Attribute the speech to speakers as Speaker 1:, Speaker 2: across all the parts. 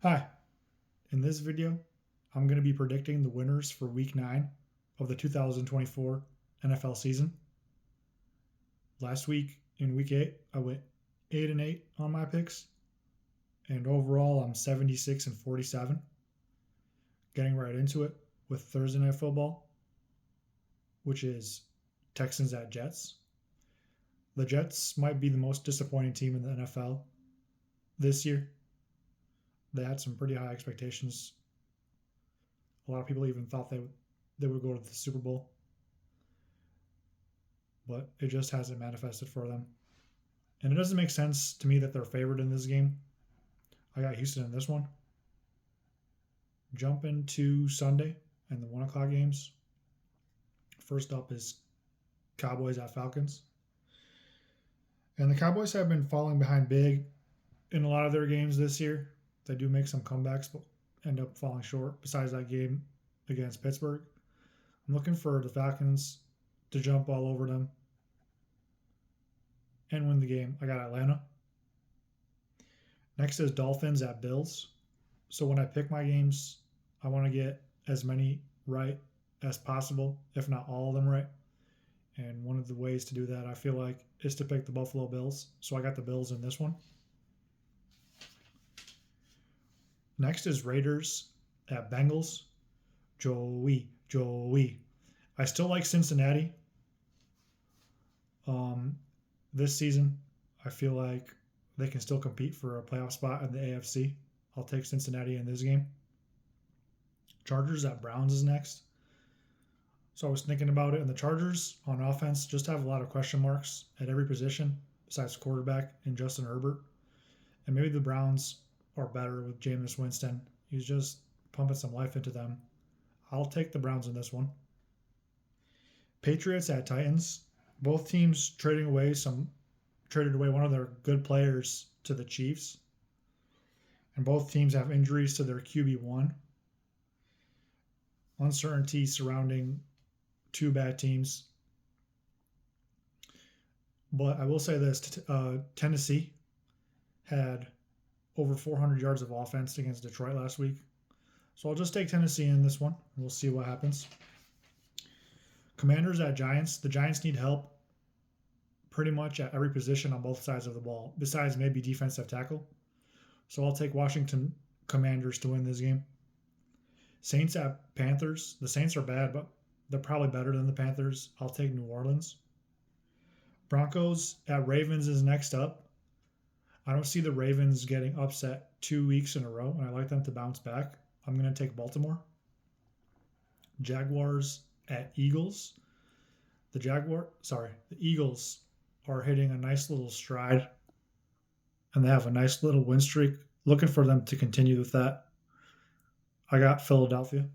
Speaker 1: Hi, in this video, I'm going to be predicting the winners for Week 9 of the 2024 NFL season. Last week in Week 8, I went 8-8 on my picks, and overall I'm 76-47. Getting right into it with Thursday Night Football, which is Texans at Jets. The Jets might be the most disappointing team in the NFL this year. They had some pretty high expectations. A lot of people even thought they would go to the Super Bowl, but it just hasn't manifested for them. And it doesn't make sense to me that they're favored in this game. I got Houston in this one. Jump into Sunday and the 1 o'clock games. First up is Cowboys at Falcons. And the Cowboys have been falling behind big in a lot of their games this year. They do make some comebacks, but end up falling short. Besides that game against Pittsburgh, I'm looking for the Falcons to jump all over them and win the game. I got Atlanta. Next is Dolphins at Bills. So when I pick my games, I want to get as many right as possible, if not all of them right. And one of the ways to do that, I feel like, is to pick the Buffalo Bills. So I got the Bills in this one. Next is Raiders at Bengals. Joey. I still like Cincinnati. This season, I feel like they can still compete for a playoff spot in the AFC. I'll take Cincinnati in this game. Chargers at Browns is next. So I was thinking about it, and the Chargers on offense just have a lot of question marks at every position besides quarterback and Justin Herbert. And maybe the Browns are better with Jameis Winston. He's just pumping some life into them. I'll take the Browns in this one. Patriots at Titans. Both teams traded away one of their good players to the Chiefs. And both teams have injuries to their QB1. Uncertainty surrounding two bad teams. But I will say this, Tennessee had over 400 yards of offense against Detroit last week. So I'll just take Tennessee in this one. We'll see what happens. Commanders at Giants. The Giants need help pretty much at every position on both sides of the ball, besides maybe defensive tackle. So I'll take Washington Commanders to win this game. Saints at Panthers. The Saints are bad, but they're probably better than the Panthers. I'll take New Orleans. Broncos at Ravens is next up. I don't see the Ravens getting upset 2 weeks in a row, and I like them to bounce back. I'm going to take Baltimore. Jaguars at Eagles. The Eagles are hitting a nice little stride, and they have a nice little win streak. Looking for them to continue with that. I got Philadelphia.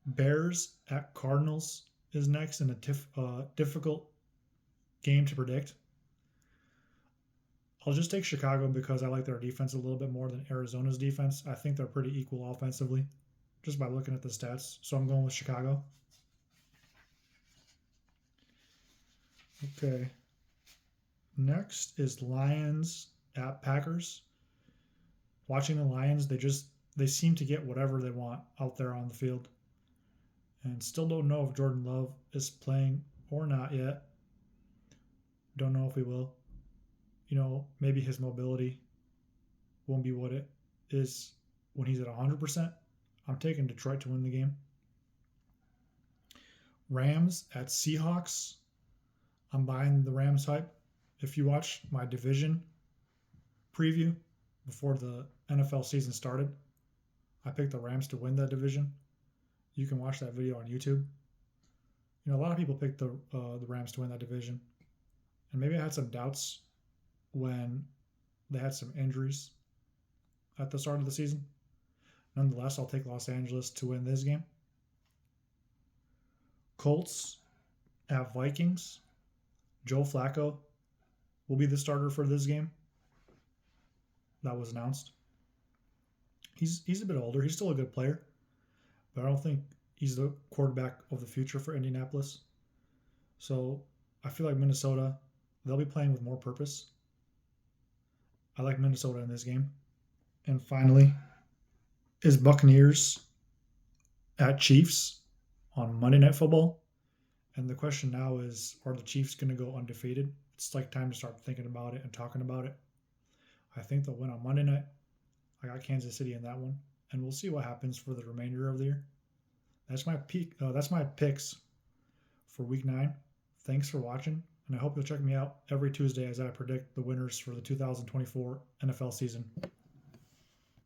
Speaker 1: Bears at Cardinals is next in a difficult game to predict. I'll just take Chicago because I like their defense a little bit more than Arizona's defense. I think they're pretty equal offensively just by looking at the stats. So I'm going with Chicago. Okay. Next is Lions at Packers. Watching the Lions, they seem to get whatever they want out there on the field. And still don't know if Jordan Love is playing or not yet. Don't know if he will. Maybe his mobility won't be what it is when he's at 100%. I'm taking Detroit to win the game. Rams at Seahawks. I'm buying the Rams hype. If you watch my division preview before the NFL season started, I picked the Rams to win that division. You can watch that video on YouTube. A lot of people picked the Rams to win that division. And maybe I had some doubts when they had some injuries at the start of the season. Nonetheless, I'll take Los Angeles to win this game. Colts at Vikings. Joe Flacco will be the starter for this game. That was announced. He's a bit older. He's still a good player, but I don't think he's the quarterback of the future for Indianapolis. So I feel like Minnesota, they'll be playing with more purpose. I like Minnesota in this game. And finally, is Buccaneers at Chiefs on Monday Night Football. And the question now is, are the Chiefs going to go undefeated? It's like time to start thinking about it and talking about it. I think they'll win on Monday night. I got Kansas City in that one, and we'll see what happens for the remainder of the year. That's my picks for Week 9. Thanks for watching, and I hope you'll check me out every Tuesday as I predict the winners for the 2024 NFL season.